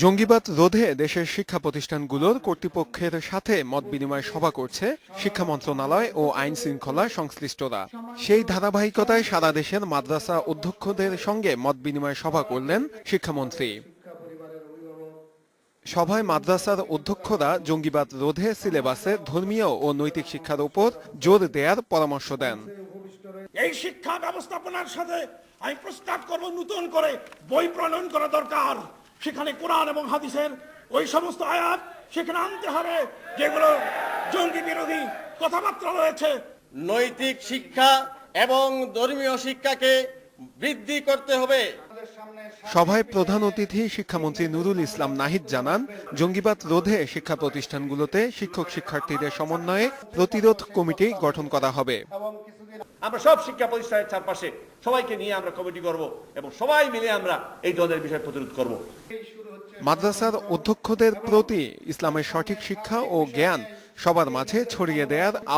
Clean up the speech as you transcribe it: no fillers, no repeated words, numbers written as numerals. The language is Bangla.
জঙ্গিবাদ রোধে দেশের শিক্ষা প্রতিষ্ঠানগুলোর কর্তৃপক্ষের সাথে মত বিনিময় সভা করছে শিক্ষা মন্ত্রণালয় ও আইন শৃঙ্খলা সংশ্লিষ্টরা। সেই ধারাবাহিকতায় সারা দেশের মাদ্রাসা অধ্যক্ষদের সঙ্গে মত বিনিময় সভা করলেন শিক্ষামন্ত্রী। সভায় মাদ্রাসার অধ্যক্ষরা জঙ্গিবাদ রোধে সিলেবাসে ধর্মীয় ও নৈতিক শিক্ষার উপর জোর দেওয়ার পরামর্শ দেন। এই শিক্ষা ব্যবস্থাপনার সাথে আমি প্রস্তাব করব নতুন করে বই প্রণয়ন করা দরকার। সেখানে কোরআন এবং হাদিসের ওই সমস্ত আয়াত সেখানে আনতে হবে যেগুলো জঙ্গি বিরোধী কথাবার্তা রয়েছে। নৈতিক শিক্ষা এবং ধর্মীয় শিক্ষাকে বৃদ্ধি করতে হবে। সভায় প্রধান অতিথি শিক্ষামন্ত্রী নুরুল ইসলাম নাহিদ জানান, জঙ্গিবাদ রোধে শিক্ষা প্রতিষ্ঠানগুলোতে শিক্ষক শিক্ষার্থীদের সমন্বয়ে প্রতিরোধ কমিটি গঠন করা হবে। আমরা সব শিক্ষা প্রতিষ্ঠানের চারপাশে সবাইকে নিয়ে আমরা কমিটি করব এবং সবাই মিলে আমরা এই ধরনের বিষয় প্রতিরোধ করব। মাদ্রাসার অধ্যক্ষদের প্রতি ইসলামের সঠিক শিক্ষা ও জ্ঞান সবার মাঝে ছড়িয়ে দেওয়ার